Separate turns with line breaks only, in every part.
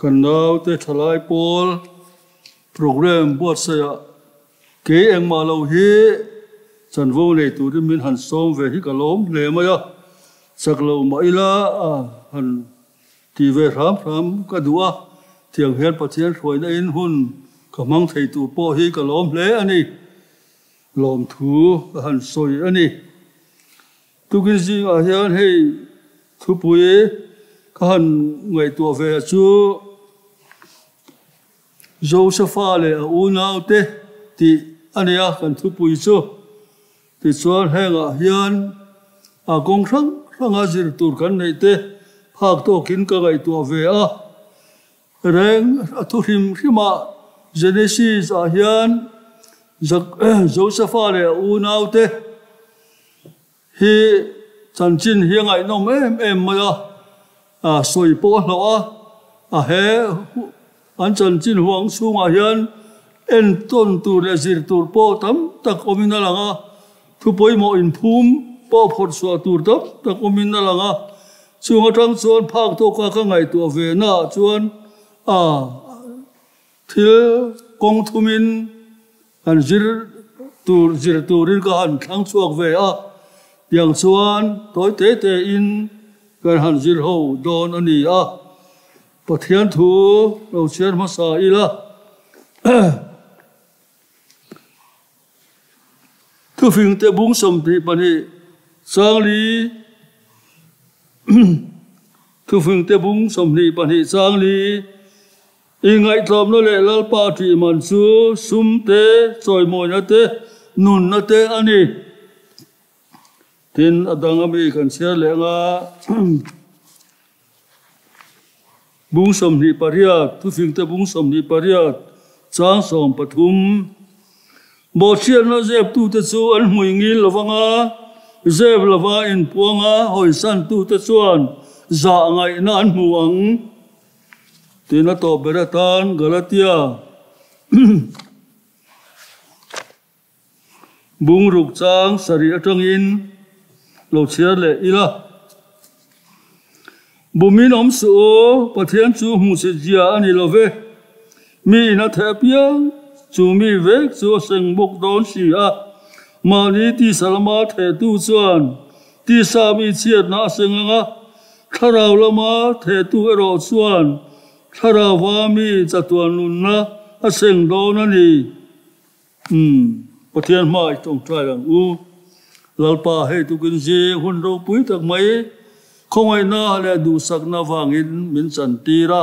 kan nau te thalai pol program buat saya ke eng ma lo hi chan vo nei tu rim min han som ve hi kalom le ma ya sak lo ma ila han ti ve ram ka dua thiang hian pathian thoi na in hun kamang thei tu po hi kalom le ani lom thu han soi ani tu kin jing a hian hei thu pui kan ngai tu ve chu Josefa le unaute ti ania kan thu pui chu ti chuan henga hian a gong rang a zir tur kan nei te phak to kin ka ngai tu ve a reng a thu hima Genesis a hian Josefa le unaute hi chan chin hi ngai nom em ma ya soi po lo a he an chan chin huang chung a hian en ton tu le zir tur po tam tak omina langa thu poi mo in phum po phot swa tur tam tak omina langa chunga tang chuan phak to ka ngai tu ve na chuan thil kong thumin an zir turin ka han thang chuak ve a yang chuan toy te in kan han zir ho don ani a pathian thu lo cher ma sa ila thu phing te bung som ti pani changli thu phing te bung som ni pani changli ingai tlom no le lal pa ti man chu sum te choi mo na te nun na te ani tin adang ami kan cher le nga bung som ni pariat thu phing te bung som ni pariat chang som pathum bo chian na zep tu te chu an hui ngil lawanga zep lawa in puanga hoi san tu te chuan za ngai na an muang tina to beratan Galatia bung ruk chang sari atang in lo chiar le ila bumin om su pathian chu mu se jia ani love mi na thapia chu mi vek chu seng bok don si a ma ni ti salama the tu chuan ti sa mi chiat na senga tharau lama the tu ero chuan tharau wa mi chatuan nun na a seng don ani pathian mai tong trai lang u lalpa he tu kin je hun ro pui tak mai không ai na le du sak na wangin min chan ti ra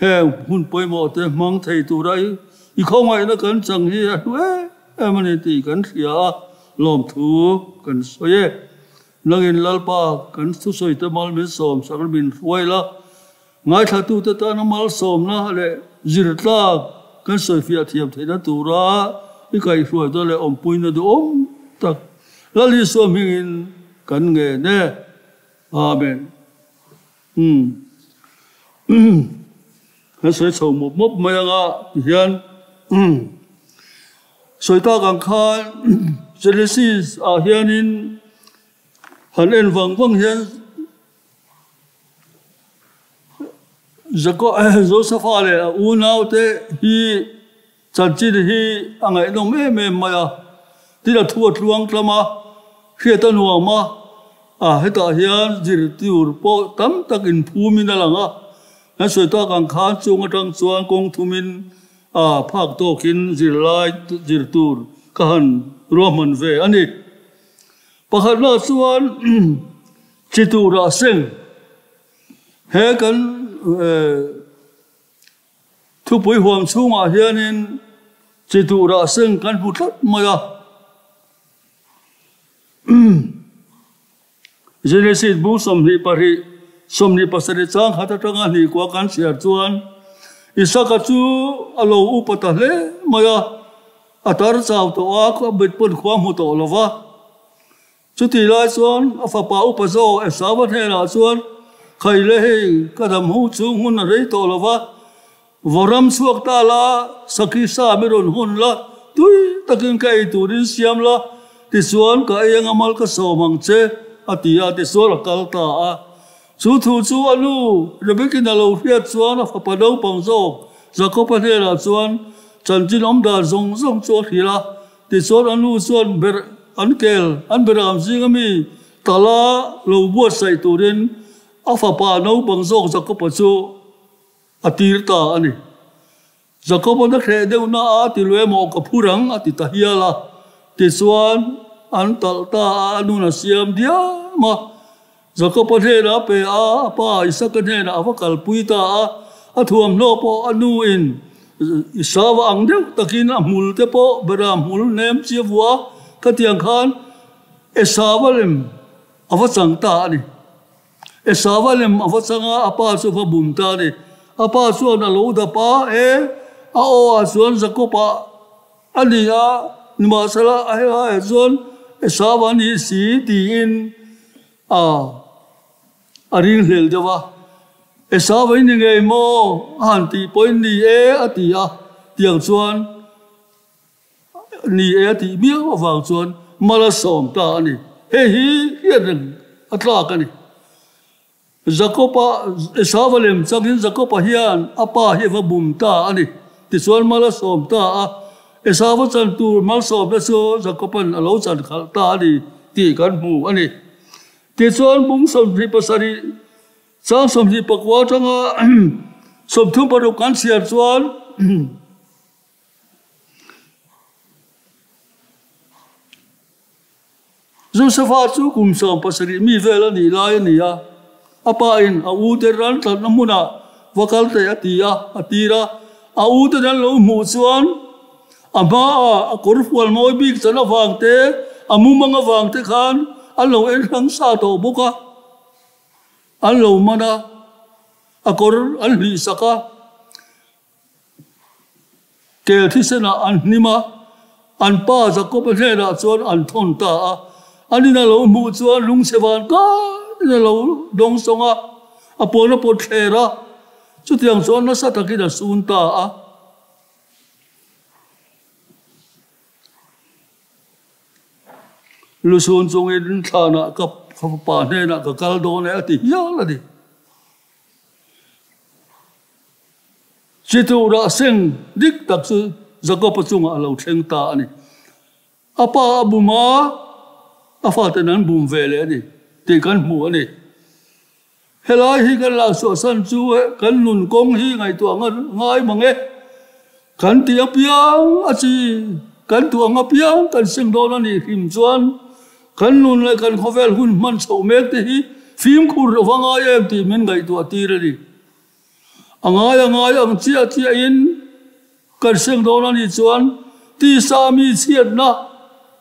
he hun poi mo te mang thei tu rai i không ai na kan chang hi em ani ti kan thia lom thu kan soye nangin lalpa kan thu soi te mal min som sak min huai la ngai tha tu te ta na mal som na le zir tla kan soi fia thiam thei na tu ra i kai huai to le om pui na du om tak lali so mingin kan nge ne amen hắn sẽ sầu một mốc mày ngã hiền soi ta càng khan Genesis hiền in hắn en vang hiền Josefa le unaute hi chan chi hi angai nong em maya ti la thuat luang tlama khieta nuang ma heta hian zir tur po tam tak in phumina langa na soi ta kang khan chunga tang chuan kong thumin phak to kin zir lai zir tur kan roman ve ani pakhat na chuan chitura seng he kan thu pui huang chunga hianin chitura seng kan hutlat maya Genesis bu som ni pasari chang hata tanga ni kwa kan siar chuan Isaka chu alo upata le maya atar chaw to a ko bit pon khwam hu to lova chu ti lai chuan afa pa upazo e sawan he na chuan khai le he kadam hu chu hun rei to lova voram suak ta la sakhi sa miron hun la tui takin kai turin siam la ti chuan ka eng amal ka so mang che atia ti so la kal ta a chú thu chú anu rồi biết cái nào lâu phiết chuan phải bắt đầu bằng dầu giờ có phát hiện là chuan chân chín ông đã dùng chuan thì là thì chuan anu chuan ber an kel an ber làm gì cái mi tala lâu buat say tu đến phải bắt đầu bằng dầu giờ có bắt chú atir ta ani giờ có bắt đầu thế đâu na thì lue mò cái phu răng thì ta hiya là thì chuan an tal ta anu na siam dia mà giờ có bắt thế đó pe pa isa cái này là phải kalpui ta thuam no po anu in isawa ang deu takin amul te po beram mul nem chia vua ka tiang khan esavalem awa chang ta ni esavalem awa changa apa so fa bum ta ni apa so na lo da pa a o a suan zakopa ani a nima sala a zon esawa ni si ti in aring hlel jawa esawa ni ngai mo han ti point ni ati a tiang chuan ni ati miang awang chuan mala som ta ni hi hian atla ka ni zakopa esavalem changin zakopa hian apa hi va bum ta ani ti chuan mala som ta esawa chan tur mal som na so zakopan alo chan khal ta ni ti kan mu ani ti chuan bung som ri pasari sang som ri pakwa changa som thu paru kan siar chuan Josefa chu kum som pasari mi vela ni lai ni a apa in a u te ran tan namuna wakal te atia atira a u te ran lo mu chuan ama a korfual moi bik chana wang te amu manga wang te khan an lo en hang sa to boka an lo mana a kor an li saka ke thi sena an nima an pa zakop he na chuan an thon ta ani na lo mu chuan lung sewan ka na lo dong songa apona pot thera chu tiang chuan na sa takina sun ta lu sun chung in thana ka pa ne na ka kal do ne ati ya la di chitu ra seng dik tak su zakop chunga lo theng ta ani apa abuma afa tenan bum vele ni ti kan mu ani helai hi kan la so san chu kan nun kong hi ngai tu ngai mange kan ti apiang achi kan tu anga piang kan sing do na ni him chuan kan nun le kan khovel hun man so mek te hi phim khur wanga em ti men ngai tu ati ri angai ang chia in kan sing do na ni chuan ti sa mi chiat na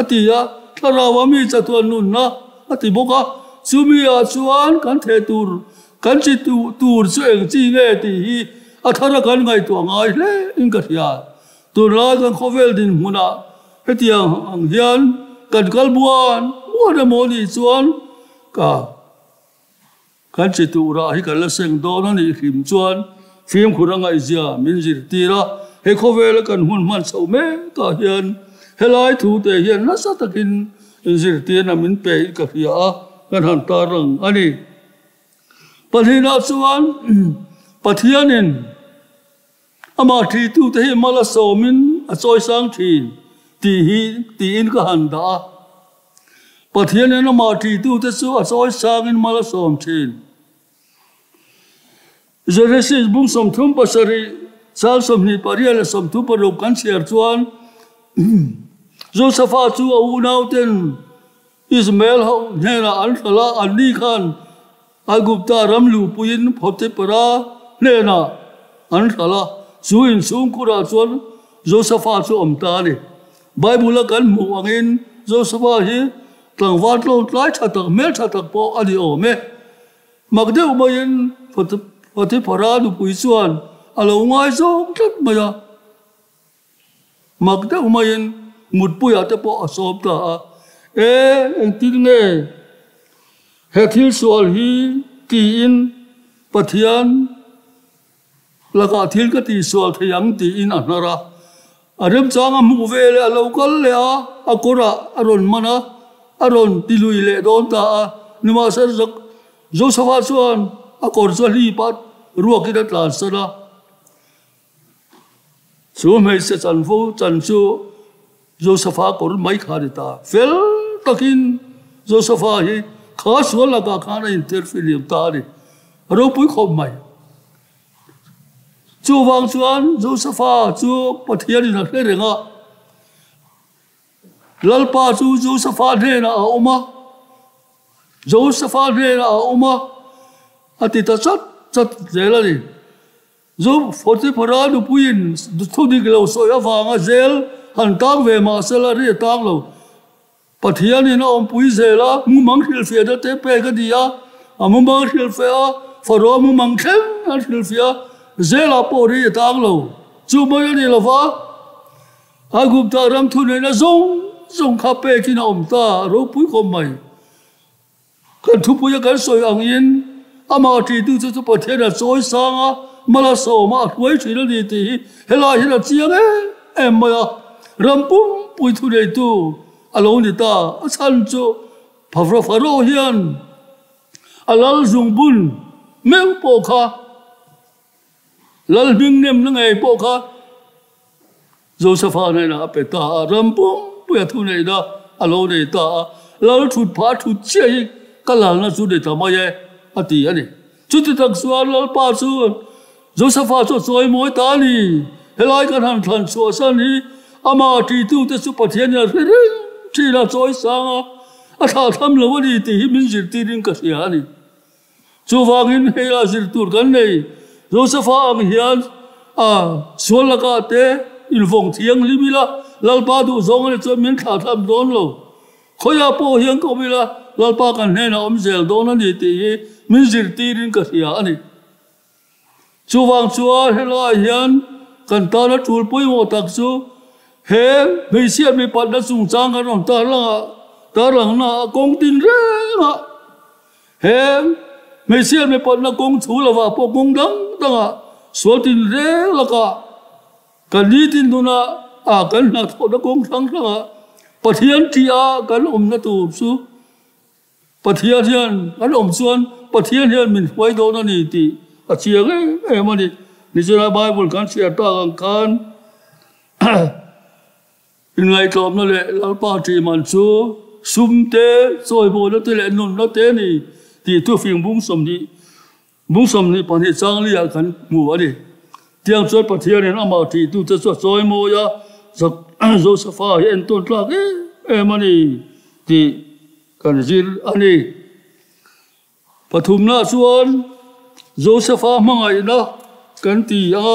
atia tharawa mi chatuan nun na ati boka chumi a chuan kan the tur kan chi tur chu eng chi nge ti hi athara kan ngai tu ngai le in ka thia tur la kan khovel din huna hetiang ang hian kan kalbuan mo mo ni chuan ka kan chi tu ra hi kan la seng do na ni him chuan phim khuranga izia min jir tira he khovel kan hun man so me ka hian helai thu te hian na sa takin zir tian amin pe ka hia kan han tarang ani pathina chuan pathianin ama thi tu te hi mala somin a choi sang thin ti in ka han da pathianin ama thi tu te chu a choi sang in mala som thin Genesis bung som thum pasari sal som ni parial som thu paru kan siar chuan Josefa chu unaute Ismail ho nena an thala an ni khan agupta ramlu puin phote para nena an thala chuin sung kura chuan Josefa chu omta ni Bible kan mu angin Josefa hi tlangwat lo tlai thatak mel thatak po ani o me magde umayin phote para lu pui chuan alo ngai zong tat maya magde umayin mut puya te po asop ta en tin nge he thil sual hi ti in pathian laka thil ka ti sual thayang ti in anara arem changa mu vele local le akora aron mana aron tilui le don ta nima sar Josefa chuan a kor chu li pat ruak in atlan sana chu mai se chan fu chan chu Josefa kor mai khari ta fel takin Josefa hi kha sual la ka khana interfere ta ni ro pui khom mai chu wang chuan Josefa chu pathian in a renga lalpa chu Josefa ne na oma Josefa ne na oma atita chat zela ni zo forte para du puin du thudi glo so ya wanga zel han tang ve ma salary tang lo pathian in om pui zela mu mang khil fe da te pe ga dia amu mang khil fe a faro mu mang khem an khil fe zela pori tang lo chu mo ni lo wa a gup ta ram thu ne na zong kha pe ki na om ta ro pui khom mai kan thu pui ga soi ang in ama ti tu chu pathian a choi sanga mala so ma khoi chi lo ni ti hela hi la chiang em ma ram pum pui thu nei tu alo ni ta a chan chu pharo hian alal zung bun meu po kha lal bing nem na ngai po kha Josefa nei na pe ta ram pum pui thu nei da alo nei ta lal thut pha thut che kalal na chu de ta ma ye ati ani chu ti tak suan lal pa chu Josefa chu choi moi ta ni helai kan han thlan chu san ni ama ti tu te chu pathian ya thi la choi sanga a tha tham lo ni ti min jir ti ring ka sia ni chu wangin hela jir tur kan nei Josefa ang hian a sual la ka te il vong thiang limila lal pa du zong ni chu min tha tham don lo khoya po hiang ko bila lal pa kan ne na om zel don ni ti min jir ti ring ka sia ani chu wang chua hela hian kan ta na tul pui mo tak chu he me sia me pat na sung chang kan on ta lang na kong tin re nga he me sia me pat na kong chu la wa po kong dang so tin re la ka kan ni tin du na kan na tho na kong thang nga pathian ti a kan na tu su pathian hian kan chuan pathian hian min huai do na ni ti a chiang ma ni chura Bible kan sia ta kan in ngai tlom na le lalpa ti man chu sum te choi bo na te le nun na te ni ti tu fing bung som ni pan hi chang li kan mu ani tiang choi pathian en ama ti tu te choi mo ya Josefa en ton tla ma ni ti kan jil ani pathum na chuan Josefa mangai na kan ti a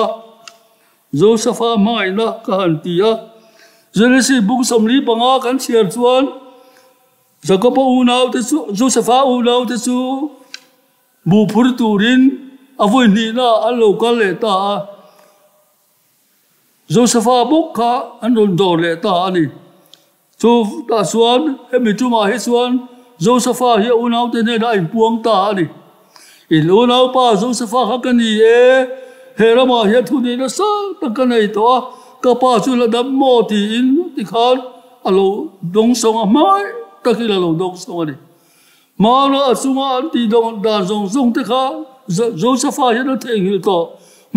Josefa mangai na kan ti a Genesis bung som li panga kan chiar chuan Jacob unaute chu Josefa unaute chu bu phur turin avoi ni na an local le ta Josefa buk kha an ron do le ta ani chu ta chuan hemi chu ma he chuan Josefa hi unaute ne na in puang ta ani in unau pa Josefa kha kan ni he rama he thu ni na sa ta kan nei to ka pa chu la dam mo ti in ti khan alo dong song a mai ta ki la lo dong song ani ma na asunga an ti dong dan song te kha Josefa he na theng hi to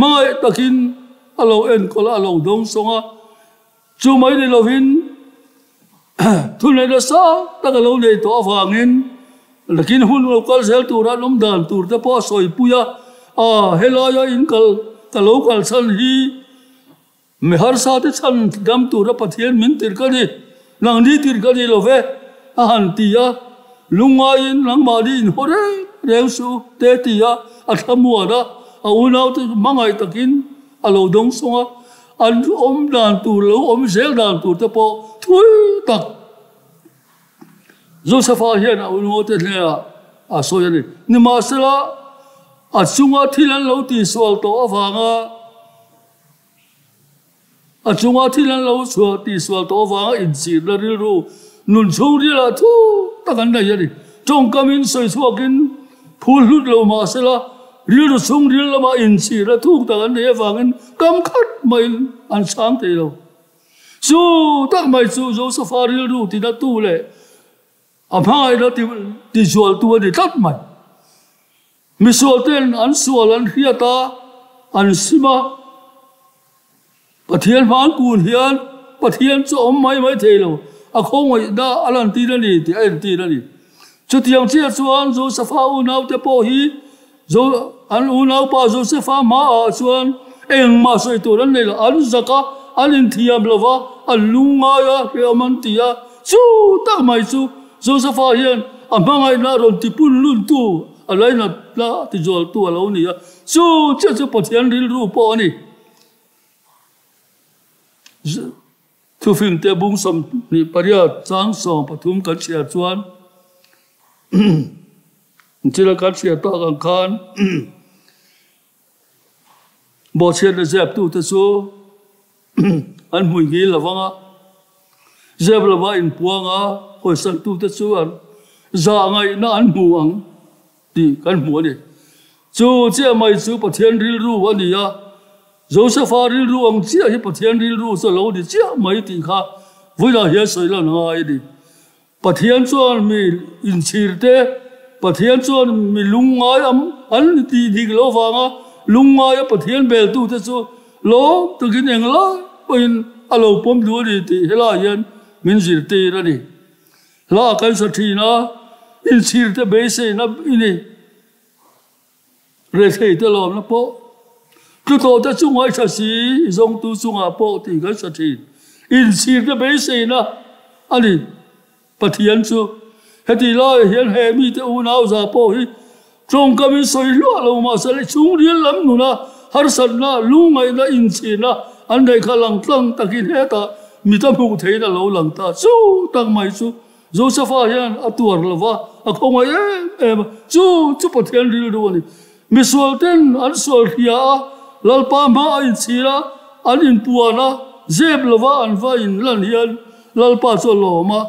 mai takin alo en ko la lo dong song a chu mai ni lovin thu nei na sa ta ka lo nei to awangin lakin hun lo kal sel tur an dan tur te po soi puya hela ya in kal lo kal san hi me har sa te chan dam tur pathian min tir ka ni nang ni tir ka ni lo ve han ti ya lunga in lang ma di in hore reu su te ti ya a thamua da a unau te mangai takin a lo dong songa an om dan tur lo om sel dan tur te po thui tak Josefa hian a unau te le a so ya ni ma sala a chunga thilan lo ti sol to awanga a chunga thilan lo so ti sol to awanga in si la ri ru nun chung ri la thu ta kan na ya ni chong kamin soi suakin phul lut lo ma sala ri ru chung ri la ma in si la thu ta kan ne wangin kam khat mai an sang te lo su tak mai su Josefa ri ru ti na tu le a phai da ti sol tu ni tat mai mi sual ten an sual an hiata an sima pathian man kun hian pathian chu om mai thelo a khongoi da alan ti na ni ti ai ti na ni chu tiang chia chuan Josefa unaute po hi zo an unau pa Josefa ma a chuan eng ma soi tur an nei la an zaka an in thiam lova an lungaya heamantia chu tak mai chu Josefa hian amangai na ron ti pun lun tu alai na la ti jol tu alo ni chu chu pathian ril ru po ani thu phim te bung som ni paria chang song pathum kan chia chuan chila kan chia ta kan khan bo chen na zep tu te chu an hui gi lawanga zep lawa in puanga hoi san tu te chu an za ngai na an muang ti kan mu ni chu che mai chu pathian ril ru ani ya Josefa ril ru ang chia hi pathian ril ru so lo di chia mai ti kha vui la hi soi la ngai di pathian chuan mi in chir te pathian chuan mi lungai am an ti dik lo wanga lungai pathian bel tu te chu lo tu kin eng la in alo pom du ni ti hela hian min zir te ra ni la kan sa thi na in chir te be se na ini re thei te lom na po tu to ta chung ai sa si zong tu chung a po ti kan sa thi in chir te be se na ani pathian chu heti la hian he mi te unau za po hi trong ka mi soi lo lo ma sa le chung rian lam nu na har san na lungai na in chi na an dai kha lang tlang takin he ta mi ta mu thei na lo lang ta chu tang mai chu Josefa hian atuar lova a khongai em chu pathian ril ru ani mi sual ten an sual khia lalpa ma in chira an in puana zeb lova an va in lan hian lalpa chu lo ma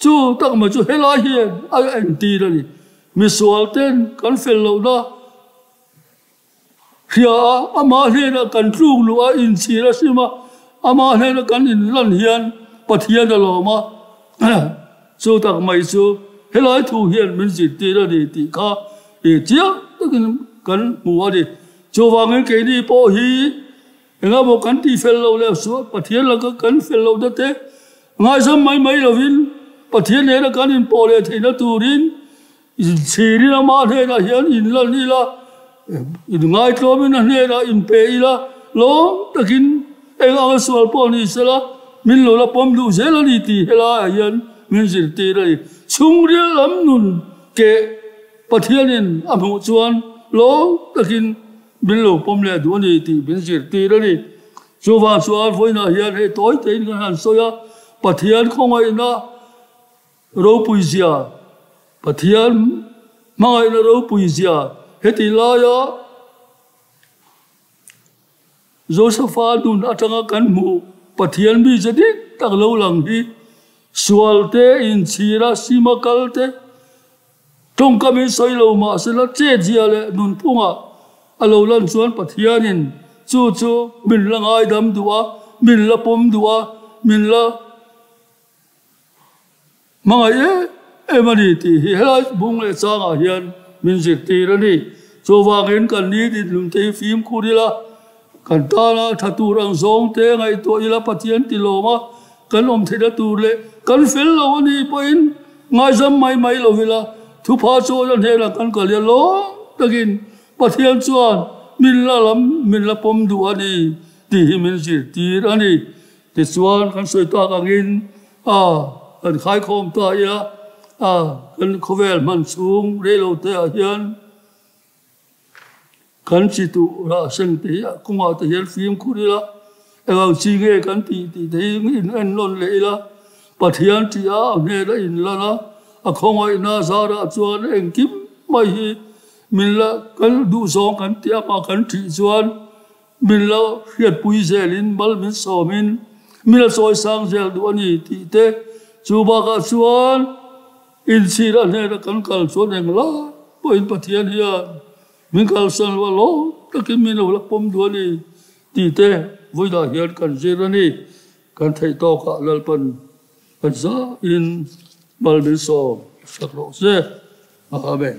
chu tak ma chu hela hian a en ti ra ni mi sual ten kan fel lo na khia ama he na kan tlung lu a in chira sima ama he na kan in lan hian pathian lo ma chu tak mai chu helai thu hian min ji ti ra ni ti kha e chia takin kan mu wa di chu wangin ke ni po hi enga bo kan ti fel lo le su pathian la kan fel lo da te ngai sam mai lovin pathian ne na kan in po le theina turin in siri na ma the na hian in la ni la in ngai tlo min ne na in pe ila lo takin enga sual po ni sala min lo la pom lu zela ni ti hela hian min zir ti ra chung rial lam nun ke pathian in amu chuan lo takin min lo pom le du ni ti min zir ti ra ni chu wa chuan voi na hian he toi te in han soya pathian khongai na ro puizia pathian mangai na ro puizia heti la ya Josefa dun atanga kan mu pathian bi jadi tak lo lang hi sual te in chira simakal te tong kami soi lo ma sela che jia le nun punga alo lan chuan pathian in chu min la ngai dam duwa min la pom duwa min la mangai emani ti hela bung le changa hian min jit ti ra ni chu wangin kan ni din lum te phim khurila kan ta na thatu rang zong te ngai to ila pathian ti lo ma kan om theda tur le kan fel lo ni poin ngai zam mai lo vila thu pha cho jan he la kan ka le lo takin pathian chuan min la lam min la pom du ani ti hi min ji ti ani ti chuan kan soi ta ka ngin kan khai khom ta ya kan khovel man chung re lo te a hian kan chi tu ra sen te kuma te hian phim khurila egang chi nge kan ti thei in en lon le la pathian ti a ne la in la na a khongai na zara chuan eng kim mai hi min la kan du zong kan ti apa kan thi chuan min la hiat pui zelin bal min so min la soi sang zel du ani ti te chu ba ka chuan in sira ne la kan kal chuan eng la poin pathian hian min kal san wa lo takin min la pom du ani ti te vui da hian kan zirani kan thei to ka lalpan kan za in bal bin so sakro se amen